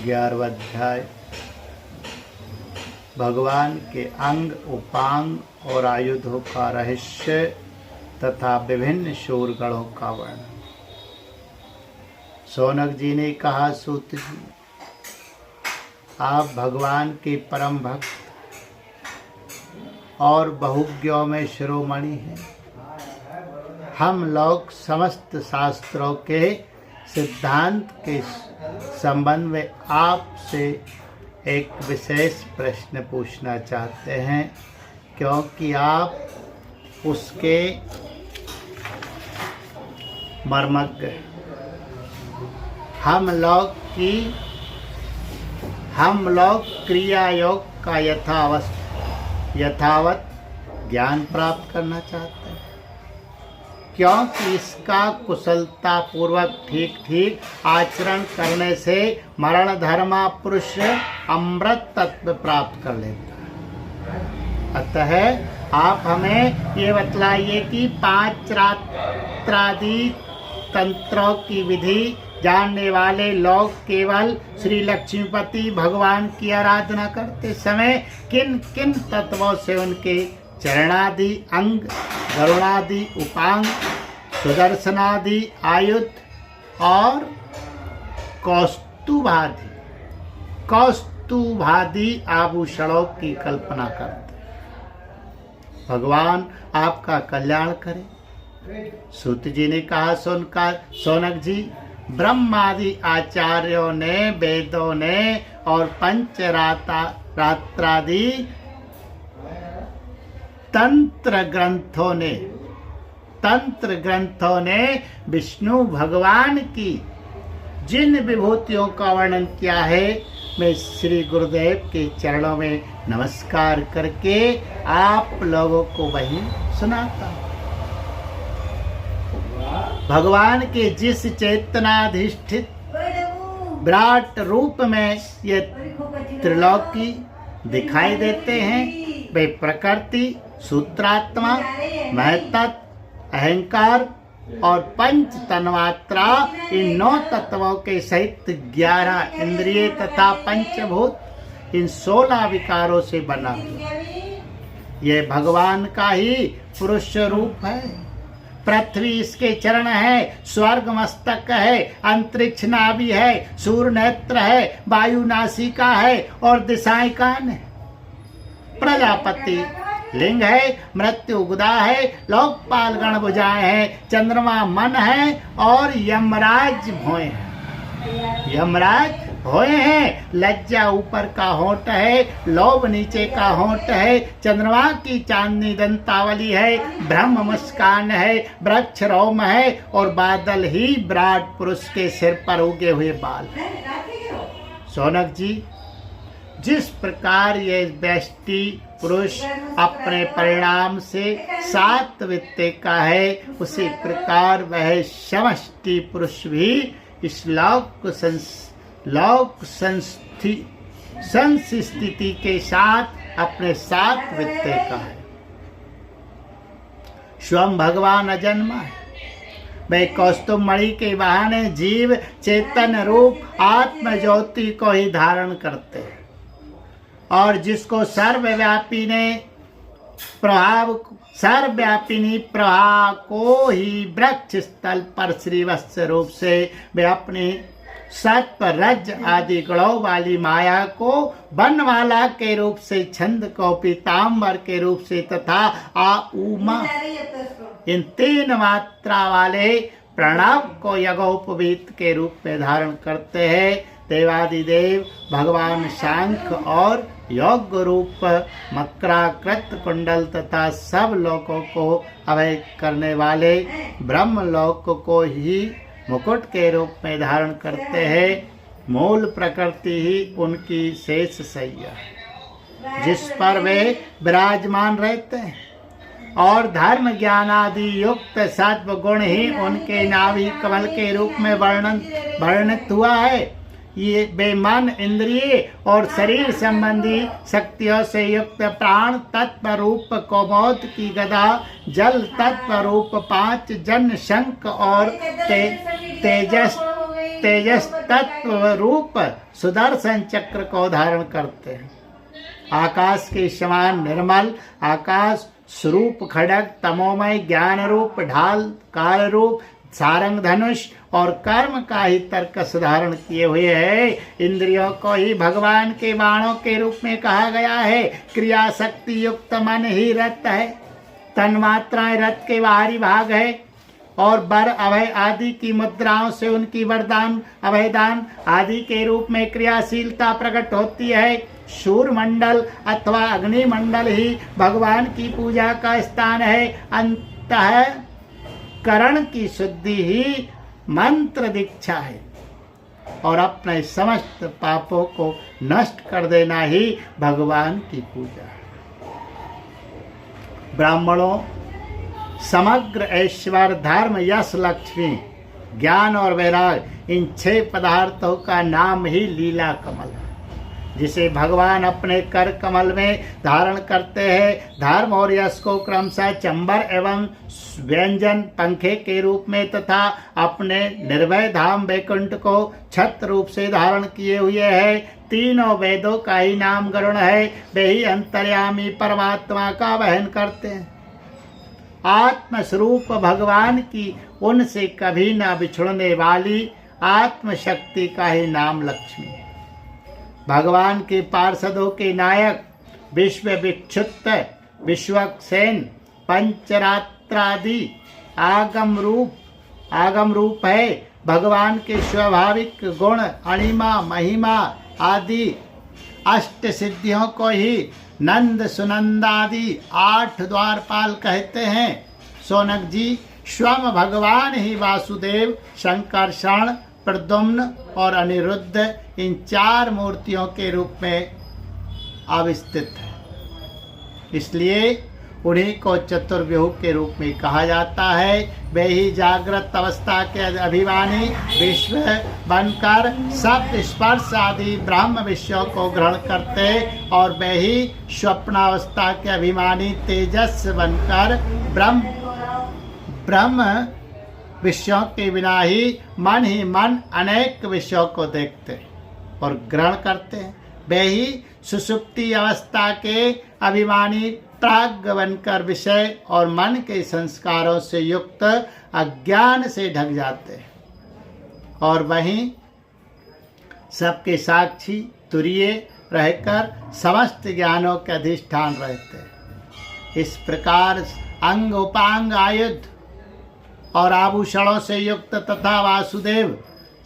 11वां अध्याय भगवान के अंग, उपांग और आयुधों का रहस्य तथा विभिन्न शूरगणों का वर्णन। शौनक जी ने कहा, सूत जी, आप भगवान के परम भक्त और बहुज्ञों में शिरोमणि हैं। हम लोग समस्त शास्त्रों के सिद्धांत के संबंध में आपसे एक विशेष प्रश्न पूछना चाहते हैं, क्योंकि आप उसके मर्मज्ञ हैं। हम लोग क्रिया योग का यथावत ज्ञान प्राप्त करना चाहते हैं, क्योंकि इसका कुशलता पूर्वक ठीक आचरण करने से मरण धर्मा पुरुष अमृत तत्व प्राप्त कर लेता है। अतः आप हमें ये बतलाइए कि 5 रात्रादि तंत्रों की विधि जानने वाले लोग केवल श्री लक्ष्मीपति भगवान की आराधना करते समय किन किन तत्वों से उनके चरणादि अंग, गरुणादि उपांग, सुदर्शनादि आयुध और कौस्तुभादि आभूषणों की कल्पना करते। भगवान आपका कल्याण करे। सूत जी ने कहा, शौनक जी, ब्रह्मादि आचार्यों ने, वेदों ने और पंचरात्रादि तंत्र ग्रंथों ने विष्णु भगवान की जिन विभूतियों का वर्णन किया है, मैं श्री गुरुदेव के चरणों में नमस्कार करके आप लोगों को वही सुनाता हूँ। भगवान के जिस चेतनाधिष्ठित विराट रूप में ये त्रिलोकी दिखाई देते हैं, वे प्रकृति, सूत्रात्मा, महतत्व, अहंकार और पंच तन्मात्रा, इन 9 तत्वों के सहित 11 इंद्रिय तथा पंचभूत, इन 16 विकारों से बना हुआ यह भगवान का ही पुरुष रूप है। पृथ्वी इसके चरण है, स्वर्ग मस्तक है, अंतरिक्ष नाभि है, सूर्य नेत्र है, वायु नासिका है और दिशाएं कान है। प्रजापति लिंग है, मृत्यु गुदा है, लोकपाल गण भुजाएं हैं, चंद्रमा मन है और यमराज भोए हैं। यमराज भोए हैं, लज्जा ऊपर का होंठ है, लोभ नीचे का होंठ है, चंद्रमा की चांदनी दंतावली है, ब्रह्म मुस्कान है, वृक्ष रोम है और बादल ही विराट पुरुष के सिर पर उगे हुए बाल। शौनक जी, जिस प्रकार ये व्यष्टि पुरुष अपने परिणाम से 7 वित्ते का है, उसी प्रकार वह समष्टि पुरुष भी इस लोक संस्थिति के साथ अपने 7 वित्ते का है। स्वयं भगवान अजन्मा है। वे कौस्तुभ मणि के बहाने जीव चेतन रूप आत्म ज्योति को ही धारण करते हैं और जिसको सर्वव्यापिनी प्रभा को ही वृक्ष स्थल पर श्रीवत्स रूप से वे अपनी सत्व रज आदि गुणों वाली माया को बनवाला के रूप से, छंद को पीताम्बर के रूप से तथा उमा, इन 3 मात्रा वाले प्रणव को यज्ञोपवीत के रूप में धारण करते हैं। देवादिदेव भगवान शंख और योग रूप मकराकृत कुंडल तथा सब लोकों को अभय करने वाले ब्रह्म लोक को ही मुकुट के रूप में धारण करते हैं। मूल प्रकृति ही उनकी शेष सैया है, जिस पर वे विराजमान रहते हैं और धर्म ज्ञान आदि युक्त सत्व गुण ही उनके नाभि कमल के रूप में वर्णित हुआ है। ये बेमन इंद्रिय और शरीर संबंधी शक्तियों से युक्त प्राण तत्व रूप कौमोद की गदा, जल तत्व रूप 5 जन शंख और तेजस तत्व रूप सुदर्शन चक्र को धारण करते हैं। आकाश के समान निर्मल आकाश स्वरूप खड़ग तमोमय ज्ञान रूप ढाल काल रूप सारंग धनुष और कर्म का ही तर्कस धारण किए हुए है। इंद्रियों को ही भगवान के बाणों के रूप में कहा गया है। क्रिया शक्ति युक्त मन ही रथ है। तन्मात्राएं रथ के बाहरी भाग है और बर अभय आदि की मुद्राओं से उनकी वरदान अभयदान आदि के रूप में क्रियाशीलता प्रकट होती है। सूर्य मंडल अथवा अग्नि मंडल ही भगवान की पूजा का स्थान है। अंतः करण की शुद्धि ही मंत्र दीक्षा है और अपने समस्त पापों को नष्ट कर देना ही भगवान की पूजा है। ब्राह्मणों, समग्र ऐश्वर्य धर्म यश लक्ष्मी ज्ञान और वैराग इन 6 पदार्थों का नाम ही लीला कमल है, जिसे भगवान अपने कर कमल में धारण करते हैं। धर्म और यश को क्रमशः चंबर एवं व्यंजन पंखे के रूप में तथा अपने निर्भय धाम वैकुंठ को छत्र रूप से धारण किए हुए है। तीनों वेदों का ही नाम गरुण है। वे ही अंतर्यामी परमात्मा का वहन करते हैं। आत्मस्वरूप भगवान की उनसे कभी न बिछुड़ने वाली आत्मशक्ति का ही नाम लक्ष्मी है। भगवान के पार्षदों के नायक विश्व विक्षुत विश्वक्सेन पंचरात्रादि आगम रूप है। भगवान के स्वाभाविक गुण अणिमा महिमा आदि अष्ट सिद्धियों को ही नंद सुनंदादि 8 द्वारपाल कहते हैं। सोनक जी, स्वयं भगवान ही वासुदेव शंकरषण प्रद्युम्न और अनिरुद्ध इन 4 मूर्तियों के रूप में अवस्थित है। इसलिए उन्हीं को चतुर्व्यूह के रूप में कहा जाता है। वे ही जागृत अवस्था के अभिमानी विश्व बनकर शब्द स्पर्श आदि ब्रह्म विषयों को ग्रहण करते और वे ही स्वप्नावस्था के अभिमानी तेजस बनकर ब्रह्म विषयों के बिना ही मन अनेक विषयों को देखते और ग्रहण करते हैं। वे ही सुषुप्ति अवस्था के अभिमानी प्राज्ञ बनकर विषय और मन के संस्कारों से युक्त अज्ञान से ढक जाते हैं और वहीं सबके साक्षी तुरीय रहकर समस्त ज्ञानों के अधिष्ठान रहते हैं। इस प्रकार अंग उपांग आयुध और आभूषणों से युक्त तथा वासुदेव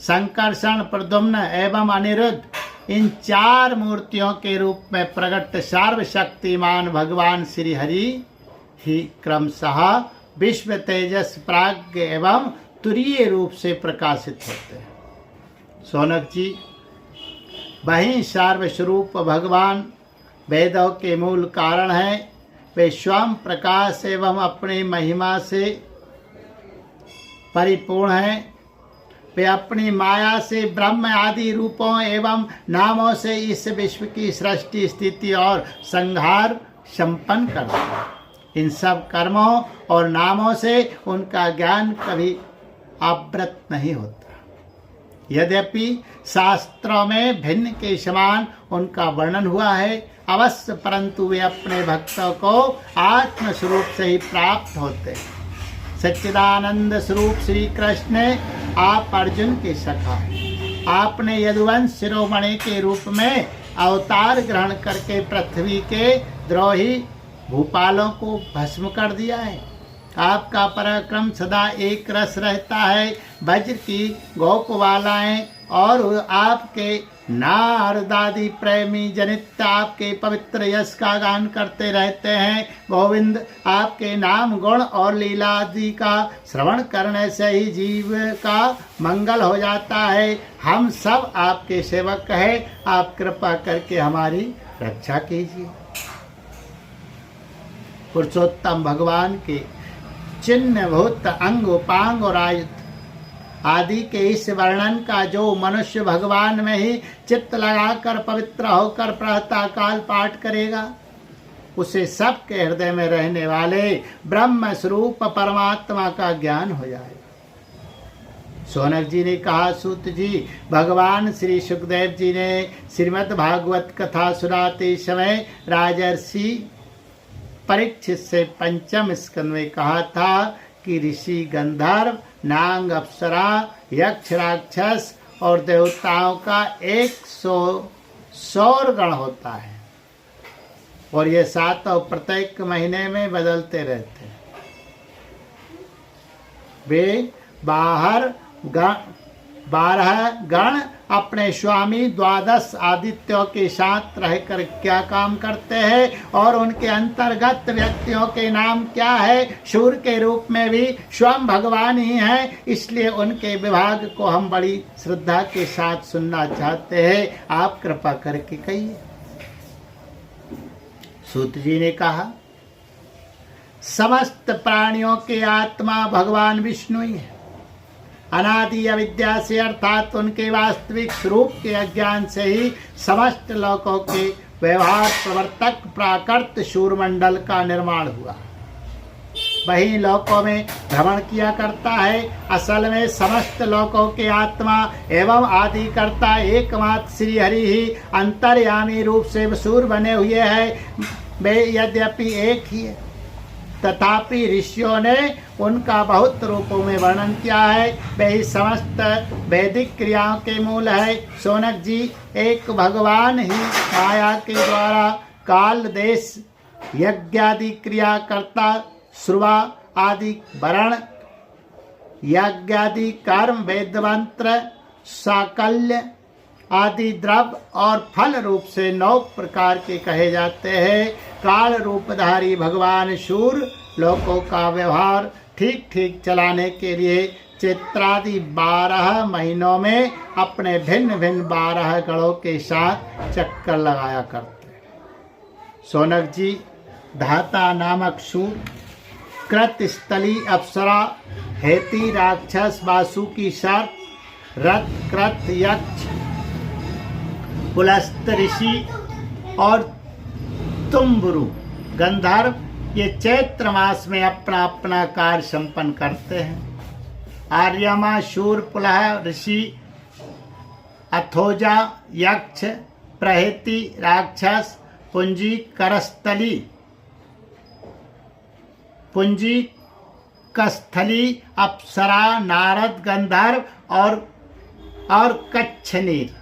संकर्षण प्रद्युम्न एवं अनिरुद्ध इन 4 मूर्तियों के रूप में प्रकट सर्वशक्तिमान भगवान श्री हरि ही क्रमशः विश्व तेजस प्राज्ञ एवं तुरीय रूप से प्रकाशित होते हैं। सोनक जी, वही सर्वस्वरूप भगवान वेदों के मूल कारण है। वे स्वयं प्रकाश एवं अपनी महिमा से परिपूर्ण हैं। वे अपनी माया से ब्रह्म आदि रूपों एवं नामों से इस विश्व की सृष्टि स्थिति और संहार संपन्न करते हैं। इन सब कर्मों और नामों से उनका ज्ञान कभी आवृत नहीं होता। यद्यपि शास्त्रों में भिन्न के समान उनका वर्णन हुआ है अवश्य, परंतु वे अपने भक्तों को आत्मस्वरूप से ही प्राप्त होते हैं। सच्चिदानंद स्वरूप श्री कृष्ण आप अर्जुन के सखा। आपने यदुवंश शिरोमणि के रूप में अवतार ग्रहण करके पृथ्वी के द्रोही भूपालों को भस्म कर दिया है। आपका पराक्रम सदा एक रस रहता है। वज्र की गोपवालाएं और आपके नारदादि प्रेमी जनित आपके पवित्र यश का गान करते रहते हैं। गोविंद, आपके नाम गुण और लीला आदि का श्रवण करने से ही जीव का मंगल हो जाता है। हम सब आपके सेवक हैं। आप कृपा करके हमारी रक्षा कीजिए। पुरुषोत्तम भगवान के चिन्ह भूत अंग उपांग और आयुध आदि के इस वर्णन का जो मनुष्य भगवान में ही चित्त लगाकर पवित्र होकर प्रातः काल पाठ करेगा, उसे सबके हृदय में रहने वाले ब्रह्म स्वरूप परमात्मा का ज्ञान हो जाएगा। शौनक जी ने कहा, सूत जी, भगवान श्री सुखदेव जी ने श्रीमद् भागवत कथा सुनाते समय राजर्षि परीक्षित से पंचम स्कंद में कहा था कि ऋषि, गंधर्व, नाग, अप्सरा, यक्ष, राक्षस और देवताओं का 100 गण होता है और ये 7 प्रत्येक महीने में बदलते रहते हैं। वे 12 गण अपने स्वामी 12 आदित्यों के साथ रहकर क्या काम करते हैं और उनके अंतर्गत व्यक्तियों के नाम क्या है। सूर्य के रूप में भी स्वयं भगवान ही हैं, इसलिए उनके विभाग को हम बड़ी श्रद्धा के साथ सुनना चाहते हैं। आप कृपा करके कहिए। सूत जी ने कहा, समस्त प्राणियों के आत्मा भगवान विष्णु ही है। अनादि अविद्या से अर्थात उनके वास्तविक स्वरूप के अज्ञान से ही समस्त लोकों के व्यवहार प्रवर्तक प्राकृत सूर्यमंडल का निर्माण हुआ। वही लोकों में भ्रमण किया करता है। असल में समस्त लोकों के आत्मा एवं आदि करता एकमात्र श्री हरि ही अंतर्यामी रूप से सूर्य बने हुए हैं। वे यद्यपि एक ही है, तथापि ऋषियों ने उनका बहुत रूपों में वर्णन किया है। वे समस्त वैदिक क्रियाओं के मूल है। शौनक जी, एक भगवान ही माया के द्वारा काल, देश, यज्ञादि क्रिया करता, श्रुवा आदि वर्ण, यज्ञादि कर्म, वेद मंत्र, साकल्य आदि द्रव्य और फल रूप से 9 प्रकार के कहे जाते हैं। काल रूपधारी भगवान सूर्य लोकों का व्यवहार ठीक ठीक चलाने के लिए चैत्रादि 12 महीनों में अपने भिन्न भिन्न 12 गणों के साथ चक्कर लगाया करते हैं। शौनक जी, धाता नामक सूर्य, कृत स्थली अप्सरा, हेती राक्षस, वासुकी सर्प, रथ कृत यक्ष, पुलस्त ऋषि और तुम्बुरु गंधर्व ये चैत्र मास में अपना अपना कार्य संपन्न करते हैं। आर्यमा, शूर, पुलह ऋषि, अथोजा यक्ष, प्रहेति राक्षस, पुंजी करस्थली, पुंजी कस्थली अप्सरा, नारद गंधर्व और कच्छनीर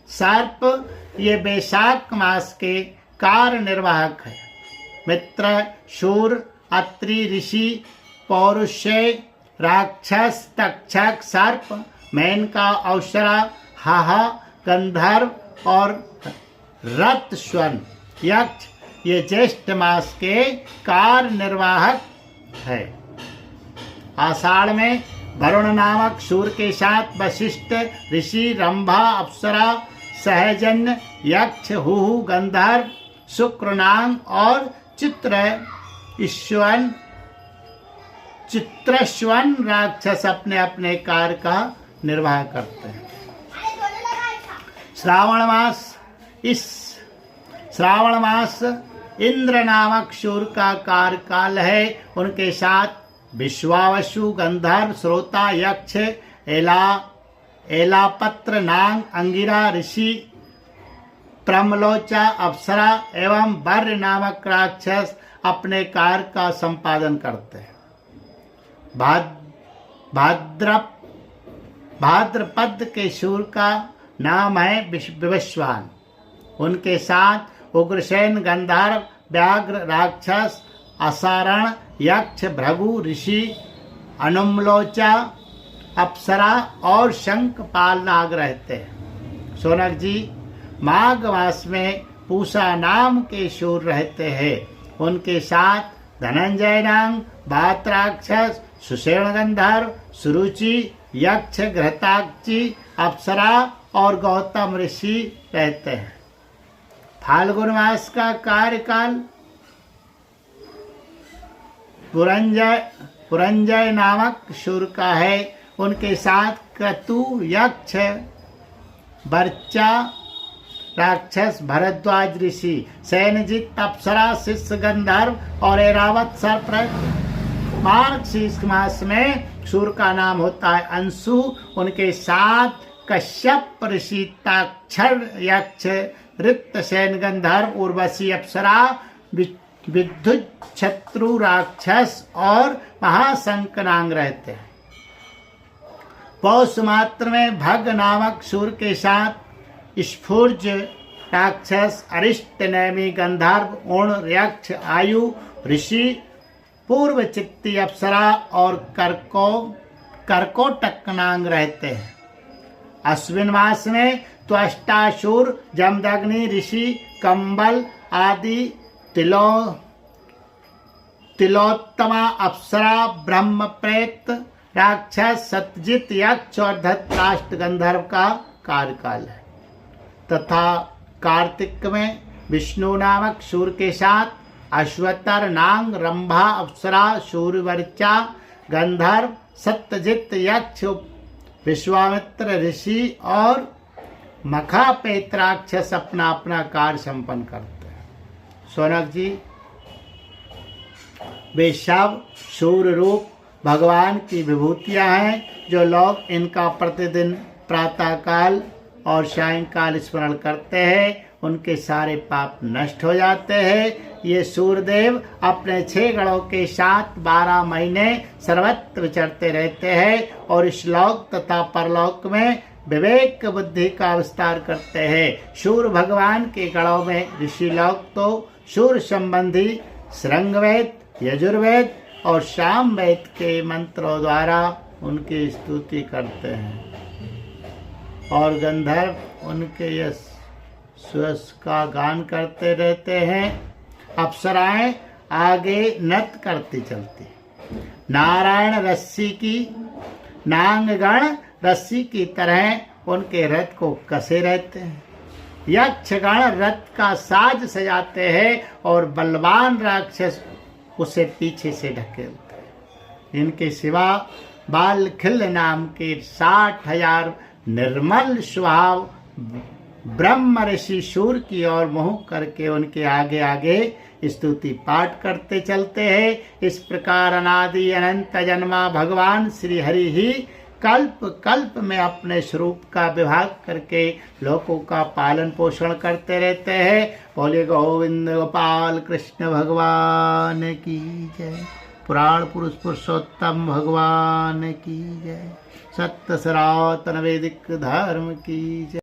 सर्प ये वैशाख मास के कार्य निर्वाहक है। मित्र, शूर, अत्रि, ऋषि, पौरुषेय, राक्षस, तक्षक, सर्प, मेनका, अवसरा, हाहा, गंधर्व और रत्स्वन यक्ष ये ज्येष्ठ मास के कार्य निर्वाहक है। आषाढ़ में वरुण नामक सूर्य के साथ वशिष्ठ ऋषि, रंभा, अप्सरा, सहजन्य यक्ष, हुहु गंधर्व, शुक्रनाग और चित्रस्वन राक्षस अपने अपने कार्य का निर्वाह करते हैं। श्रावण मास इंद्र नामक सूर्य का कार्यकाल है। उनके साथ विश्वावसु, गंधर्व, श्रोता, यक्ष, एलापत्र, नाग, अंगिरा, ऋषि, प्रमलोचा, अप्सरा एवं वर्य नामक राक्षस अपने कार्य का संपादन करते हैं। भाद्रपद के सूर्य का नाम है विवस्वान। उनके साथ उग्रसेन, गंधर्व, व्याघ्र, राक्षस, असारण, यक्ष, भृगु, ऋषि, अनुमलोचा, अप्सरा और शंखपाल नाग रहते हैं। शौनक जी, माघ मास में पूषा नाम के सूर्य रहते हैं। उनके साथ धनंजय नाग, बात राक्षस, सुषेण गंधर्व, सुरुचि, यक्ष, घृताक्षी, अप्सरा और गौतम ऋषि रहते हैं। फाल्गुन मास का कार्यकाल पुरंजय नामक सूर्य का है। उनके साथ क्रतु, यक्ष, बर्चा राक्षस, भरद्वाज ऋषि, सैनजित, अप्सरा, शिष्य गंधर्व और ऐरावत सर्प रहते हैं। मार्गशीर्ष मास में सूर्य का नाम होता है अंशु। उनके साथ कश्यप ऋषि, ताक्षर यक्ष, ऋतसेन गंधर्व, उर्वशी अप्सरा, विद्युत शत्रु राक्षस और महाशंकनांग रहते हैं। पौष मात्र में भग नामक सूर्य के साथ स्फूर्ज राक्षस, अरिष्ट नैमी गंधर्व, उण यक्ष, आयु ऋषि, पूर्व चित्ती अप्सरा और कर्कोटकनांग रहते हैं। अश्विन मास में त्वष्टासुर, जमदग्नि ऋषि, कंबल आदि, तिलोत्तमा अप्सरा, ब्रह्म प्रेत राक्षस, सत्यजित यक्ष और धृतराष्ट्र गंधर्व का कार्यकाल है। तथा कार्तिक में विष्णु नामक सूर्य के साथ अश्वतर, नांग, रंभा, अप्सरा, सूर्यवर्चा, गंधर्व, सत्यजित यक्ष, विश्वामित्र ऋषि और मखापेत राक्षस अपना अपना कार्य संपन्न करते हैं। सोनक जी, वे सब सूर्य रूप भगवान की विभूतियां हैं, जो लोग इनका प्रतिदिन प्रातःकाल और सायंकाल स्मरण करते हैं, उनके सारे पाप नष्ट हो जाते हैं। ये सूर्यदेव अपने 6 गणों के साथ 12 महीने सर्वत्र विचरते रहते हैं और इस लोक तथा परलोक में विवेक बुद्धि का विस्तार करते हैं। सूर्य भगवान के गणों में ऋषि लोग तो सूर्य संबंधी श्रृंगवेद, यजुर्वेद और सामवेद के मंत्रों द्वारा उनकी स्तुति करते हैं और गंधर्व उनके यश सुयश का गान करते रहते हैं। अप्सराएं आगे नृत्य करती चलती, नारायण रस्सी की, नांगगण रस्सी की तरह उनके रथ को कसे रहते हैं। यक्षगण रथ का साज सजाते हैं और बलवान राक्षस उसे पीछे से ढकेलते हैं। इनके सिवा बालखिल नाम के 60,000 निर्मल स्वभाव ब्रह्म ऋषि सूर्य की ओर मुँह करके उनके आगे आगे स्तुति पाठ करते चलते हैं। इस प्रकार अनादि अनंत जन्मा भगवान श्री हरि ही कल्प कल्प में अपने स्वरूप का विभाग करके लोगों का पालन पोषण करते रहते हैं। बोले गोविंद गोपाल कृष्ण भगवान की जय। पुराण पुरुष पुरुषोत्तम भगवान की जय। सत्य सनातन वैदिक धर्म की जय।